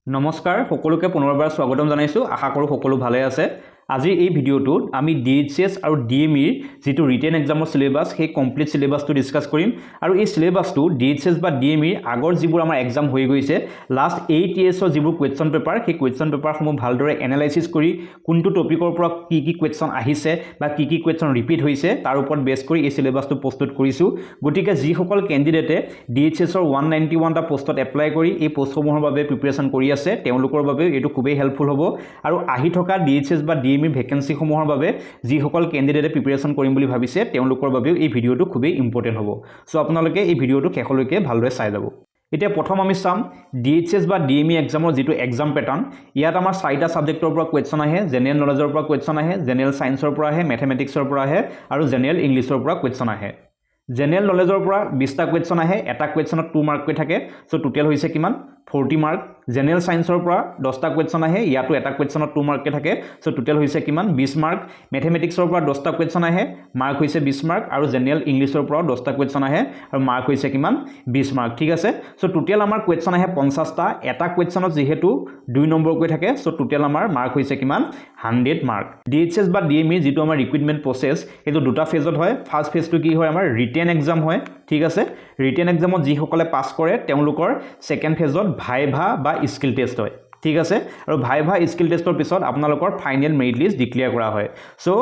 নমস্কাৰ সকলোকে পুনৰবাৰ স্বাগতম জনাইছো আশা কৰো সকলো ভালে আছে আজি এই ভিডিওটোত আমি ডিএইচএছ আৰু ডিএমইৰ যেটো ৰিটেন এক্সামৰ সিলেবাস সেই কমপ্লিট সিলেবাসটো ডিসকাস কৰিম আৰু এই সিলেবাসটো ডিএইচএছ বা ডিএমইৰ আগৰ যিবোৰ আমাৰ এক্সাম হৈ গৈছে লাষ্ট 8 ইয়াৰ্ছৰ যিবোৰ কোৱেশ্চন পেপাৰ সেই কোৱেশ্চন পেপাৰসমূহ ভালদৰে এনালাইসিস কৰি কোনটো টপিকৰ পৰা কি কোৱেশ্চন আহিছে বা কি কোৱেশ্চন ৰিপিট হৈছে তাৰ ওপৰত বেছ কৰি এই সিলেবাসটো প্ৰস্তুত কৰিছো গতিকে যিসকল ক্যান্ডিডেটে ডিএইচএছৰ 191 টা পোষ্টত এপ্লাই কৰি এই পোষ্টসমূহৰ বাবে প্ৰিপাৰেচন কৰি আছে তেওঁলোকৰ বাবে এটো খুবেই হেল্পফুল হ'ব আৰু আহি থকা ডিএইচএছ বা ডিএমই ভ্যাকেন্সি সমূহৰ বাবে যিসকল ক্যান্ডিডেটে প্ৰিপাৰেচন কৰিম বুলি ভাবিছে তেওঁলোকৰ বাবে এই ভিডিওটো খুবেই ইম্পৰ্টেন্ট হ'ব সো আপোনালোকে এই ভিডিওটো শেষলৈকে ভালদৰে চাই যাব এতিয়া প্ৰথম আমি চাম ডিএইচএছ বা ডিএমই এক্সামৰ যেটো এক্সাম প্যাটাৰ্ন ইয়াত আমাৰ 4টা সাবজেক্টৰ পৰা কোৱেশ্চন আহে জেনাৰেল নলেজৰ পৰা কোৱেশ্চন আহে জেনাৰেল সায়েন্সৰ পৰা আহে ম্যাথমেটিক্সৰ পৰা আহে আৰু জেনাৰেল ইংলিছৰ পৰা কোৱেশ্চন আহে জেনাৰেল নলেজৰ পৰা 20টা কোৱেশ্চন আহে এটা কোৱেশ্চনত 2 মাৰ্ক কৈ থাকে সো টোটাল হৈছে কিমান 40 মাৰ্ক জেনাৰেল সায়েন্সৰ পৰা 10টা কোৱেশ্চন আহে ইয়াতো এটা কোৱেশ্চনত 2 মাৰ্ক কৈ থাকে সো টোটাল হৈছে কিমান 20 মাৰ্ক ম্যাথমেটিক্সৰ পৰা 10টা কোৱেশ্চন আহে মাৰ্ক হৈছে 20 মাৰ্ক আৰু জেনাৰেল ইংলিছৰ পৰা 10টা কোৱেশ্চন আহে আৰু মাৰ্ক হৈছে কিমান 20 মাৰ্ক ঠিক আছে সো টোটাল আমাৰ কোৱেশ্চন আহে 50টা এটা কোৱেশ্চনত যেহেতু 2 নম্বৰ কৈ থাকে সো টোটাল আমাৰ মাৰ্ক হৈছে কিমান 100 মাৰ্ক ডিএইচএছ বা ডিএমই যেটো আমাৰ ৰিক্ৰুটমেন্ট প্ৰসেস এটো দুটা ফেজত হয় ফাৰ্স্ট ফেজটো কি হয় আমাৰ ৰিটেন এক্সাম হয় ঠিক আছে ৰিটেন এক্সামত যি সকলে পাস কৰে তেওঁলোকৰ সেকেন্ড ফেজত ভাইভা বা স্কিল টেষ্ট হয় ঠিক আছে আৰু ভাইভা স্কিল টেষ্টৰ পিছত আপোনালোকৰ ফাইনাল মেৰিট লিষ্ট ডিক্লেয়াৰ কৰা হয় সো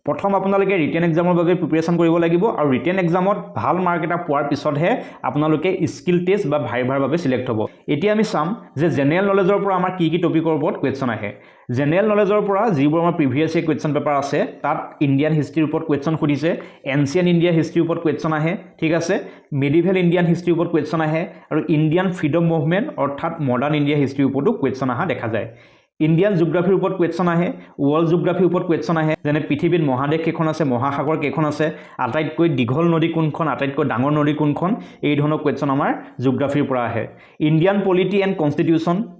প্ৰথম আপোনালোকে ৰিটেন এক্সামৰ বাবে প্ৰিপাৰেচন কৰিব লাগিব আৰু ৰিটেন এক্সামত ভাল মাৰ্ক এটা পোৱাৰ পিছতহে আপোনালোকে স্কিল টেষ্ট বা ভাইভাৰ বাবে সিলেক্ট হ'ব এতিয়া আমি চাম যে জেনাৰেল নলেজৰ পৰা আমাৰ কি টপিকৰ ওপৰত কোৱেশ্চন আহে জেনাৰেল নলেজৰ পৰা যিবোৰ আমাৰ প্ৰিভিয়াছ ইয়েৰ কোৱেশ্চন পেপাৰ আছে তাত ইণ্ডিয়ান হিষ্ট্ৰীৰ ওপৰত কোৱেশ্চন খুদিছে এনচিয়েন্ট ইণ্ডিয়া হিষ্ট্ৰীৰ ওপৰত কোৱেশ্চন আহে ঠিক আছে মেডিভেল ইণ্ডিয়ান হিষ্ট্ৰীৰ ওপৰত কোৱেশ্চন আহে আৰু ইণ্ডিয়ান ফ্ৰীডম মুভমেন্ট অৰ্থাৎ মডাৰ্ন ইণ্ডিয়া হিষ্ট্ৰীৰ ওপৰতো কোৱেশ্চন আহা দেখা যায় ইণ্ডিয়ান জিওগ্ৰাফিৰ ওপৰত কোৱেশ্চন আহে ওয়াৰ্ল্ড জিওগ্ৰাফিৰ ওপৰত কোৱেশ্চন আহে যেনে পৃথিৱীত মহাদেশ কেইখন আছে মহাসাগৰ কেইখন আছে আটাইতকৈ দীঘল নদী কোনখন আটাইতকৈ ডাঙৰ নদী কোনখন এই ধৰণৰ কোৱেশ্চন আমাৰ জিওগ্ৰাফিৰ পৰা আহে ইণ্ডিয়ান পলিটি এণ্ড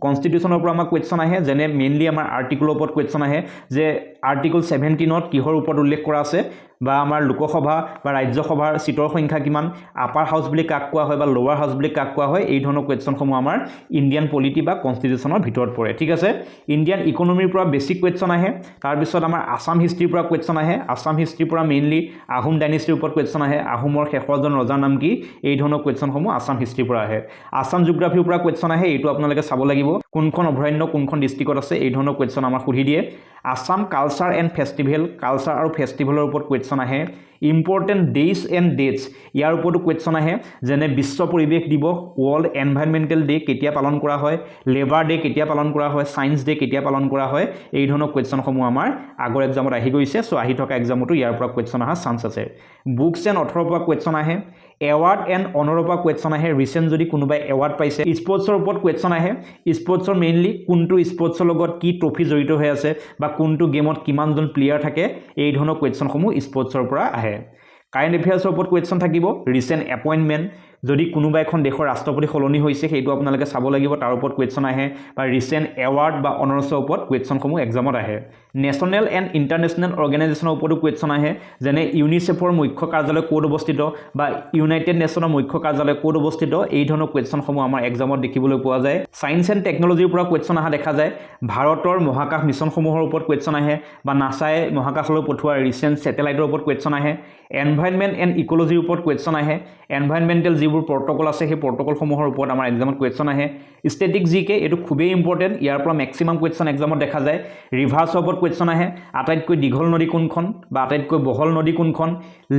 কনস্টিটিউচনৰ পৰা আমাৰ কোৱেশ্চন আহে যেনে মেইনলি আমাৰ আৰ্টিকলৰ ওপৰত কোৱেশ্চন আহে যে আৰ্টিকল 17ত কিহৰ ওপৰত উল্লেখ কৰা আছে বা আমাৰ লোকসভা বা ৰাজ্যসভাৰ সিটৰ সংখ্যা কিমান আপাৰ হাউস বুলি কাক কোৱা হয় বা লোৱাৰ হাউস বুলি কাক কোৱা হয় এই ধৰণৰ কোৱেশ্চনসমূহ আমাৰ ইণ্ডিয়ান পলিটি বা কনস্টিটিউচনৰ ভিতৰত পৰে ঠিক আছে ইণ্ডিয়ান ইকোনমিৰ পৰা বেসিক কোৱেশ্চন আহে তাৰ পিছত আমাৰ আসাম হিষ্ট্ৰীৰ পৰা কোৱেশ্চন আহে আসাম হিষ্ট্ৰীৰ পৰা মেইনলি আহোম ডাইনেষ্টিৰ ওপৰত কোৱেশ্চন আহে আহোমৰ শেষৰজন ৰজাৰ নাম কি এই ধৰণৰ কোৱেশ্চনসমূহ আসাম হিষ্ট্ৰীৰ পৰা আহে আসাম জিওগ্ৰাফিৰ পৰা কোৱেশ্চন আহে এইটো আপোনালোকে চাব লাগিব কোনখন অভয়াৰণ্য কোনখন ডিস্ট্ৰিক্টত আছে এই ধৰণৰ কোৱেশ্চন আমাক সুধি দিয়ে Assam culture and festival culture আৰু ফেষ্টিভেলৰ ওপৰত কোৱেশ্চন আহে ইম্পৰ্টেন্ট ডেজ এণ্ড ডেটস ইয়াৰ ওপৰতো কোৱেশ্চন আহে যেনে বিশ্ব পৰিৱেশ দিৱস ওয়াৰ্ল্ড এনভাইৰনমেন্টাল ডে কেতিয়া পালন কৰা হয় লেবাৰ ডে কেতিয়া পালন কৰা হয় সায়েন্স ডে কেতিয়া পালন কৰা হয় এই ধৰণৰ কোৱেশ্চনসমূহ আমাৰ আগৰ এক্সামত আহি গৈছে সো আহি থকা এক্সামতো ইয়াৰ পৰা কোৱেশ্চন আহা চান্স আছে বুকছ এণ্ড অথৰৰ পৰা কোৱেশ্চন আহে এৱাৰ্ড এণ্ড অনাৰৰ পৰা কোৱেশ্চন আহে ৰিসেন্ট যদি কোনোবাই এৱাৰ্ড পাইছে স্পৰ্টছৰ ওপৰত কোৱেশ্চন আহে স্পৰ্টছৰ মেইনলি কোনটো স্পৰ্টছৰ লগত কি ট্ৰফি জড়িত হৈ আছে বা কোনটো গেমত কিমানজন প্লেয়াৰ থাকে এই ধৰণৰ কোৱেশ্চনসমূহ স্পৰ্টছৰ পৰা আহে কাৰেন্ট এফেয়াৰ্ছৰ ওপৰত কোৱেশ্চন থাকিব ৰিসেন্ট এপইন্টমেন্ট যদি কোনোবা এখন দেশৰ ৰাষ্ট্ৰপতি সলনি হৈছে সেইটো আপোনালোকে চাব লাগিব তাৰ ওপৰত কোৱেশ্চন আহে বা ৰিসেন্ট এৱাৰ্ড বা অনাৰ্ছৰ ওপৰত কোৱেশ্চনসমূহ এক্সামত আহে নেশ্যনেল এণ্ড ইণ্টাৰনেশ্যনেল অৰ্গেনাইজেশ্যনৰ ওপৰতো কোৱেশ্চন আহে যেনে ইউনিচেফৰ মুখ্য কাৰ্যালয় ক'ত অৱস্থিত বা ইউনাইটেড নেশ্যনৰ মুখ্য কাৰ্যালয় ক'ত অৱস্থিত এই ধৰণৰ কোৱেশ্চনসমূহ আমাৰ এক্সামত দেখিবলৈ পোৱা যায় সায়েন্স এণ্ড টেকনলজিৰ পৰা কোৱেশ্চন আহা দেখা যায় ভাৰতৰ মহাকাশ মিছনসমূহৰ ওপৰত কোৱেশ্চন আহে বা নাছাই মহাকাশলৈ পঠোৱা ৰিসেন্ট স্যাটেলাইটৰ ওপৰত কোৱেশ্চন আহে এনভাইৰনমেন্ট এণ্ড ইকোলজিৰ ওপৰত কোৱেশ্চন আহে এনভাইৰনমেন্টাল যিবোৰ প্ৰটোকল আছে সেই প্ৰটোকলসমূহৰ ওপৰত আমাৰ এক্সামত কোৱেশ্চন আহে ষ্টেটিক জিকে এটো খুবেই ইম্পৰ্টেন্ট ইয়াৰ পৰা ম্যাক্সিমাম কোৱেশ্চন এক্সামত দেখা যায় ৰিভাৰ্ছৰ ওপৰত কোৱেশ্চন আহে আটাইতকৈ দীঘল নদী কোনখন বা আটাইতকৈ বহল নদী কোনখন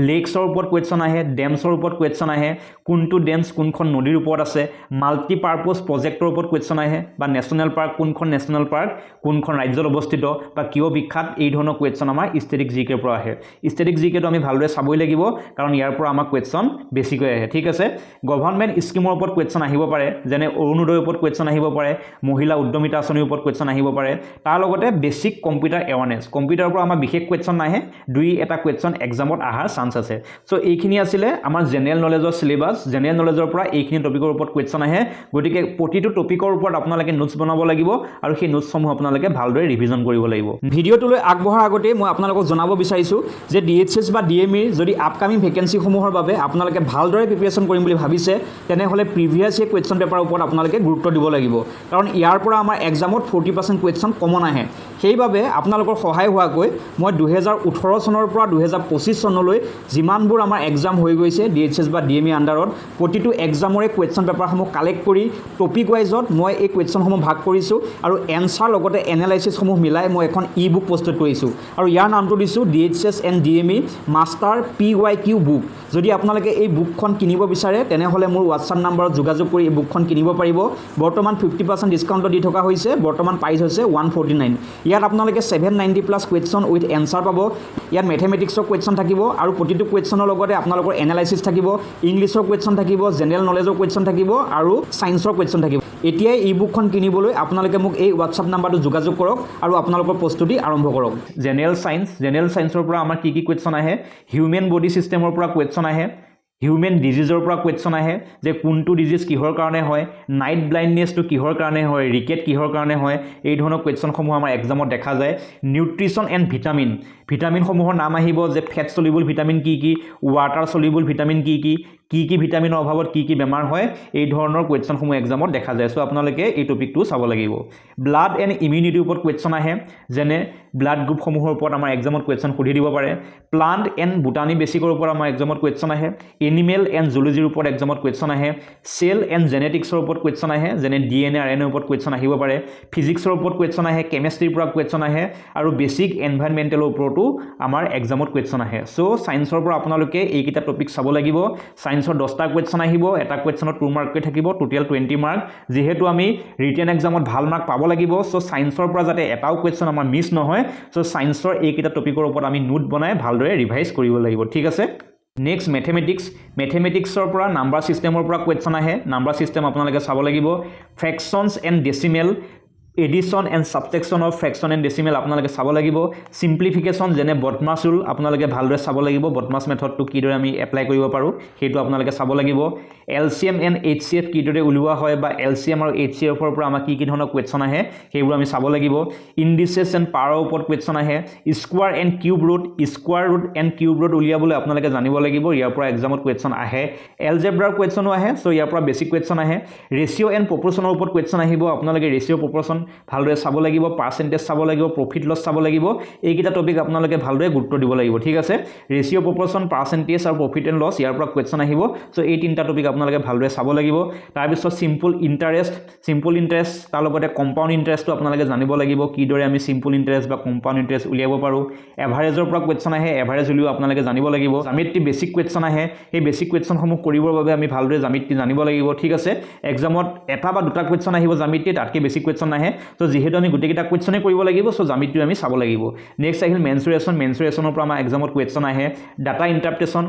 লেকছৰ ওপৰত কোৱেশ্চন আহে ডেমছৰ ওপৰত কোৱেশ্চন আহে কোনটো ডেমছ কোনখন নদীৰ ওপৰত আছে মাল্টি পাৰপজ প্ৰজেক্টৰ ওপৰত কোৱেশ্চন আহে বা নেশ্যনেল পাৰ্ক কোনখন নেশ্যনেল পাৰ্ক কোনখন ৰাজ্যত অৱস্থিত বা কিয় বিখ্যাত এই ধৰণৰ কোৱেশ্চন আমাৰ ষ্টেটিক জিকেৰ পৰা আহে ষ্টেটিক জিকেটো আমি ভালদৰে চাবই লাগিব কাৰণ ইয়াৰ পৰা আমাৰ কোৱেশ্চন বেছিকৈ আহে ঠিক আছে গভৰ্ণমেণ্ট স্কিমৰ ওপৰত কোৱেশ্চন আহিব পাৰে যেনে অৰুণোদয়ৰ ওপৰত কোৱেশ্চন আহিব পাৰে মহিলা উদ্যমিতা আঁচনিৰ ওপৰত কোৱেশ্চন আহিব পাৰে তাৰ লগতে বেসিক কম্পিউটাৰ এৱাৰনেছ কম্পিউটাৰৰ পৰা আমাৰ বিশেষ কোৱেশ্চন নাহে দুই এটা কোৱেশ্চন এক্সামত আহাৰ চান্স আছে সো এইখিনি আছিল আমাৰ জেনাৰেল নলেজৰ সিলেবাস জেনাৰেল নলেজৰ পৰা এইখিনি টপিকৰ ওপৰত কোৱেশ্চন আহে গতিকে প্ৰতিটো টপিকৰ ওপৰত আপোনালোকে নোটছ বনাব লাগিব আৰু সেই নোটছসমূহ আপোনালোকে ভালদৰে ৰিভিজন কৰিব লাগিব ভিডিওটোলৈ আগবঢ়াৰ আগতে মই আপোনালোকক জনাব বিচাৰিছো যে ডিএইচএছ বা ডিএমইৰ যদি আপকামিং ভেকেন্সিসমূহৰ বাবে আপোনালোকে ভালদৰে প্ৰিপাৰেচন কৰিম বুলি ভাবিছে তেনেহ'লে প্ৰিভিয়াছ ইয়েৰ কুৱেশ্যন পেপাৰৰ ওপৰত আপোনালোকে গুৰুত্ব দিব লাগিব কাৰণ ইয়াৰ পৰা আমাৰ এক্সামত 40% কুৱেশ্যন কমন আহে সেইবাবে আপোনালোকৰ সহায় হোৱাকৈ মই 2018 চনৰ পৰা 2025 চনলৈ যিমানবোৰ আমাৰ এক্সাম হৈ গৈছে DHS বা DME আণ্ডাৰত প্ৰতিটো এক্সামৰে কুৱেশ্যন পেপাৰসমূহ কালেক্ট কৰি টপিক ৱাইজত মই এই কুৱেশ্যনসমূহ ভাগ কৰিছোঁ আৰু এনচাৰ লগতে এনালাইচিছসমূহ মিলাই মই এখন ই-বুক প্ৰস্তুত কৰিছোঁ আৰু ইয়াৰ নামটো দিছোঁ DHS and DME master PYQ book যদি আপোনালোকে এই বুকখন কিনিব বিচাৰে তেনেহ'লে মোৰ হোৱাটছআপ নম্বৰত যোগাযোগ কৰি এই বুকখন কিনিব পাৰিব বৰ্তমান 50% ডিছকাউণ্ট দি থকা হৈছে বৰ্তমান প্ৰাইচ হৈছে 149 ইয়াত আপোনালোকে 790 প্লাছ কুৱেশ্যন উইথ এনচাৰ পাব ইয়াত মেথমেটিক্সৰ কুৱেশ্যন থাকিব আৰু প্ৰতিটো কুৱেশ্যনৰ লগতে আপোনালোকৰ এনালাইচিছ থাকিব ইংলিছৰ কুৱেশ্যন থাকিব জেনেৰেল নলেজৰ কুৱেশ্যন থাকিব আৰু সায়েন্সৰ কুৱেশ্যন থাকিব এতিয়াই ই বুকখন কিনিবলৈ আপোনালোকে মোক এই হোৱাটছআপ নম্বৰটো যোগাযোগ কৰক আৰু আপোনালোকৰ প্ৰস্তুতি আৰম্ভ কৰক জেনেৰেল সায়েন্সৰ পৰা আমাৰ কি কুৱেশ্যন আহে হিউমেন বডি সিস্টেমৰ পৰা কুৱেশ্যন আহে হিউমেন ডিজিজৰ পৰা কুৱেশ্যন আহে যে কোনটো ডিজিজ কিহৰ কাৰণে হয় নাইট ব্লাইণ্ডনেছটো কিহৰ কাৰণে হয় ৰিকেট কিহৰ কাৰণে হয় এই ধৰণৰ কুৱেশ্যনসমূহ আমাৰ এক্সামত দেখা যায় নিউট্ৰিশ্যন এণ্ড ভিটামিনসমূহৰ নাম আহিব যে ফেট সলিউবল ভিটামিন কি ৱাটাৰ সলিউবল ভিটামিন কি ভিটামিনৰ অভাৱত কি বেমাৰ হয় এই ধৰণৰ কুৱেশ্যনসমূহ এক্সামত দেখা যায় সো আপোনালোকে এই টপিকটো চাব লাগিব ব্লাড এণ্ড ইমিউনিটিৰ ওপৰত কুৱেশ্যন আহে যেনে ব্লাড গ্ৰুপসমূহৰ ওপৰত আমাৰ এক্সামত কুৱেশ্যন সুধি দিব পাৰে প্লান্ট এণ্ড বুটানি বেচিকৰ ওপৰত আমাৰ এক্সামত কুৱেশ্যন আহে এনিমেল এণ্ড জুলজিৰ ওপৰত এক্সামত কুৱেশ্যন আহে সেল এণ্ড জেনেটিক্সৰ ওপৰত কুৱেশ্যন আহে যেনে DNA RNA ওপৰত কুৱেশ্যন আহিব পাৰে ফিজিক্সৰ ওপৰত কুৱেশ্যন আহে কেমেষ্ট্ৰিৰ পৰা কুৱেশ্যন আহে আৰু বেছিক এনভাইৰনমেণ্টেলৰ ওপৰতো আমাৰ এক্সামত কুৱেশ্যন আহে সো সায়েন্সৰ পৰা আপোনালোকে এইকেইটা টপিক চাব লাগিব সায়েন্সৰ 10টা কুৱেশ্যন আহিব এটা কুৱেশ্যনত 2 মাৰ্ককৈ থাকিব টোটেল 20 মাৰ্ক যেহেতু আমি ৰিটেন এক্সামত ভাল মাৰ্ক পাব লাগিব সো সায়েন্সৰ পৰা যাতে এটাও কুৱেশ্যন আমাৰ মিছ নহয় সো সায়েন্সৰ এইকেইটা টপিকৰ ওপৰত আমি নোট বনাই ভালদৰে ৰিভাইজ কৰিব লাগিব ঠিক আছে নেক্সট মেথমেটিক্সৰ পৰা নাম্বাৰ সিস্টেমৰ পৰা কুৱেশ্যন আহে নাম্বাৰ সিস্টেম আপোনালোকে চাব লাগিব fractions and decimal addition and subtraction of fraction and decimal আপোনালোকে চাব লাগিব সিম্পলিফিকেশ্যন যেনে বদমাছ ৰুল আপোনালোকে ভালদৰে চাব লাগিব বদমাছ মেথডটো কিদৰে আমি এপ্লাই কৰিব পাৰোঁ সেইটো আপোনালোকে চাব লাগিব LCM এণ্ড HCF কিদৰে উলিওৱা হয় বা LCM আৰু HCF ৰ পৰা আমাৰ কি ধৰণৰ কুৱেশ্যন আহে সেইবোৰ আমি চাব লাগিব ইণ্ডিচেছ এণ্ড পাৱাৰৰ ওপৰত কুৱেশ্যন আহে স্কোৱাৰ এণ্ড কিউব ৰুট উলিয়াবলৈ আপোনালোকে জানিব লাগিব ইয়াৰ পৰা এক্সামত কুৱেশ্যন আহে এলজেব্ৰাৰ কুৱেশ্যনো আহে সো ইয়াৰ পৰা বেছিক কুৱেশ্যন আহে ৰেচিঅ' এণ্ড প্ৰপৰ্চনৰ ওপৰত কুৱেশ্যন আহিব আপোনালোকে ৰেচিঅ' প্ৰপৰ্চন ভালদৰে চাব লাগিব পাৰ্চেন্টেজ চাব লাগিব প্ৰফিট লছ চাব লাগিব এইকেইটা টপিক আপোনালোকে ভালদৰে গুৰুত্ব দিব লাগিব ঠিক আছে ৰেচিঅ' প্ৰপৰ্চন পাৰ্চেন্টেজ আৰু প্ৰফিট এণ্ড লছ ইয়াৰ পৰা কুৱেশ্যন আহিব সো এই তিনিটা টপিক আপোনালোকে ভালদৰে চাব লাগিব তাৰ পিছত সিম্পল ইন্টাৰেষ্ট তাৰ লগতে কম্পাউণ্ড ইন্টাৰেষ্টটো আপোনালোকে জানিব লাগিব কিদৰে আমি সিম্পল ইন্টাৰেষ্ট বা কম্পাউণ্ড ইন্টাৰেষ্ট উলিয়াব পাৰোঁ এভাৰেজৰ পৰা কুৱেশ্যন আহে এভাৰেজ উলিয়াব আপোনালোকে জানিব লাগিব জ্যামিতি বেছিক কুৱেশ্যন আহে এই বেছিক কুৱেশ্যনসমূহ কৰিবৰ বাবে আমি ভালদৰে জ্যামিতি জানিব লাগিব ঠিক আছে এক্সামত এটা বা দুটা কুৱেশ্যন আহিব জ্যামিতি তাতকৈ বেছি কুৱেশ্যন আহে সো যেহেতু আমি গোটেইকেইটা কুৱেশ্যনে কৰিব লাগিব সো জ্যামিতি আমি চাব লাগিব নেক্সট আহিল মেনচুৰেশ্যনৰ পৰা আমাৰ এক্সামত কুৱেশ্যন আহে ডাটা ইন্টাৰপ্ৰিটেশ্যন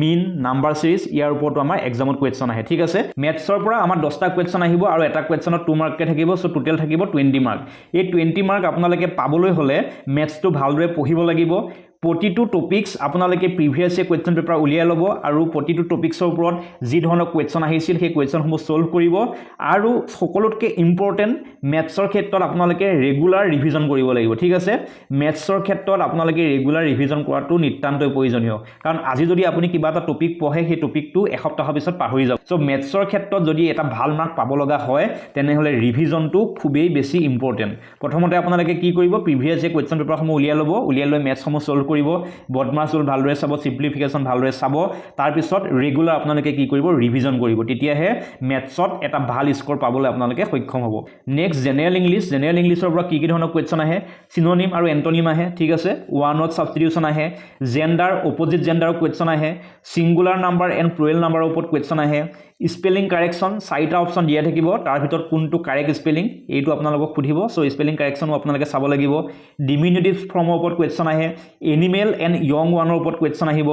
মিন নাম্বাৰ সিৰিজ ইয়াৰ ওপৰতো আমাৰ এক্সামত কুৱেশ্যন আহে ঠিক আছে মেথছৰ পৰা আমাৰ 10টা কুৱেশ্যন আহিব আৰু এটা কুৱেশ্যনত 2 মাৰ্ককৈ থাকিব সো টোটেল থাকিব 20 মাৰ্ক এই 20 মাৰ্ক আপোনালোকে পাবলৈ হ'লে মেথছটো ভালদৰে পঢ়িব লাগিব প্ৰতিটো টপিকস আপোনালোকে প্ৰিভিয়াছ ইয়েৰ কুৱেশ্যন পেপাৰ উলিয়াই ল'ব আৰু প্ৰতিটো টপিকছৰ ওপৰত যি ধৰণৰ কুৱেশ্যন আহিছিল সেই কুৱেশ্যনসমূহ সলভ কৰিব আৰু সকলোতকৈ ইম্পৰ্টেণ্ট মেথছৰ ক্ষেত্ৰত আপোনালোকে ৰেগুলাৰ ৰিভিজন কৰিব লাগিব ঠিক আছে মেথছৰ ক্ষেত্ৰত আপোনালোকে ৰেগুলাৰ ৰিভিজন কৰাটো নিতান্তই প্ৰয়োজনীয় কাৰণ আজি যদি আপুনি কিবা এটা টপিক পঢ়ে সেই টপিকটো এসপ্তাহৰ পিছত পাহৰি যাব সো মেথছৰ ক্ষেত্ৰত যদি এটা ভাল মাৰ্ক পাব লগা হয় তেনেহ'লে ৰিভিজনটো খুবেই বেছি ইম্পৰ্টেণ্ট প্ৰথমতে আপোনালোকে কি কৰিব প্ৰিভিয়াছ ইয়েৰ কুৱেশ্যন পেপাৰসমূহ উলিয়াই লৈ মেথছসমূহ সলভ কৰিব বদমাছ ৰুল ভালদৰে চাব সিম্পলিফিকেশ্যন ভালদৰে চাব তাৰ পিছত ৰেগুলাৰ আপোনালোকে কি কৰিব ৰিভিজন কৰিব তেতিয়াহে মেথছত এটা ভাল স্কোৰ পাবলৈ আপোনালোকে সক্ষম হ'ব নেক্সট জেনেৰেল ইংলিছৰ পৰা কি ধৰণৰ কুৱেশ্যন আহে সিনোনিম আৰু এন্টোনিম আহে ঠিক আছে ওৱান ৱৰ্ড সাবষ্টিটিউশ্যন আহে জেন্ডাৰ অপজিট জেন্ডাৰৰ কুৱেশ্যন আহে সিঙ্গুলাৰ নাম্বাৰ এণ্ড প্লুৰেল নাম্বাৰৰ ওপৰত কুৱেশ্যন আহে স্পেলিং কাৰেকশ্যন 4টা অপশ্যন দিয়া থাকিব তাৰ ভিতৰত কোনটো কাৰেক্ট স্পেলিং এইটো আপোনালোকক সুধিব সো স্পেলিং কাৰেকশ্যনো আপোনালোকে চাব লাগিব ডিমিনুটিভ ফৰ্মৰ ওপৰত কুৱেশ্যন আহে এনিমেল এণ্ড য়ং ওৱানৰ ওপৰত কুৱেশ্যন আহিব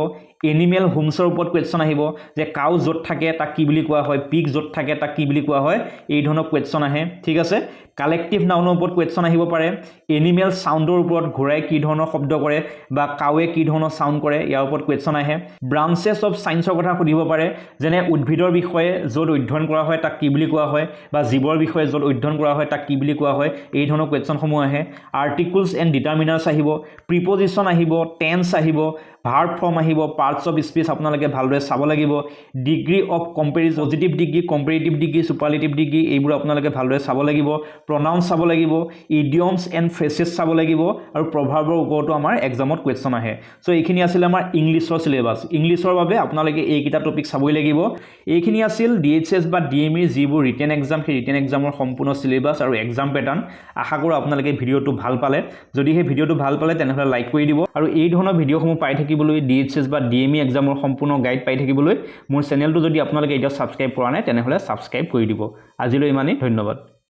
এনিমেল হোমছৰ ওপৰত কুৱেশ্যন আহিব যে কাউ য'ত থাকে তাক কি বুলি কোৱা হয় পিগ য'ত থাকে তাক কি বুলি কোৱা হয় এই ধৰণৰ কুৱেশ্যন আহে ঠিক আছে কালেক্টিভ নাউনৰ ওপৰত কুৱেশ্যন আহিব পাৰে এনিমেল সাউণ্ডৰ ওপৰত ঘোঁৰাই কি ধৰণৰ শব্দ কৰে বা কাউৱে কি ধৰণৰ সাউণ্ড কৰে ইয়াৰ ওপৰত কুৱেশ্যন আহে ব্ৰাঞ্চেছ অফ সায়েন্সৰ কথা সুধিব পাৰে যেনে উদ্ভিদৰ বিষয়ে য'ত অধ্যয়ন কৰা হয় তাক কি বুলি কোৱা হয় বা জীৱৰ বিষয়ে য'ত অধ্যয়ন কৰা হয় তাক কি বুলি কোৱা হয় এই ধৰণৰ কুৱেশ্যনসমূহ আহে আৰ্টিকলছ এণ্ড ডিটাৰমিনাৰ্ছ আহিব প্ৰিপজিশ্যন আহিব টেন্স আহিব ভাৰ্ব ফৰ্ম আহিব, পাৰ্টছ অফ স্পীচ আপোনালোকে ভালদৰে চাব লাগিব, degree of comparison, positive degree, comparative degree, superlative degree এইবোৰ আপোনালোকে ভালদৰে চাব লাগিব, প্ৰনাউন্স চাব লাগিব, ইডিয়মছ এণ্ড ফ্ৰেছেছ চাব লাগিব আৰু প্ৰভাৱৰ ওপৰতো আমাৰ এক্সামত কুৱেশ্যন আহে। চ' এইখিনি আছিল আমাৰ ইংলিছৰ চিলেবাছ। ইংলিছৰ বাবে আপোনালোকে এইকেইটা টপিক চাবই লাগিব। এইখিনি আছিল DHS বা DMEৰ যিবোৰ ৰিটেন এক্সাম, সেই ৰিটেন এক্সামৰ সম্পূৰ্ণ চিলেবাছ আৰু এক্সাম পেটাৰ্ণ। আশা কৰোঁ আপোনালোকে ভিডিঅ'টো ভাল পালে। যদি সেই ভিডিঅ'টো ভাল পালে তেনেহ'লে লাইক কৰি দিব আৰু এই ধৰণৰ ভিডিঅ'সমূহ পাই থাকিবলৈ, DHS বা DME এক্সামৰ সম্পূৰ্ণ গাইড পাই থাকিবলৈ মোৰ চেনেলটো যদি আপোনালোকে এতিয়াও ছাবস্ক্ৰাইব কৰা নাই তেনেহ'লে ছাবস্ক্ৰাইব কৰি দিব। আজিলৈ ইমানেই, ধন্যবাদ।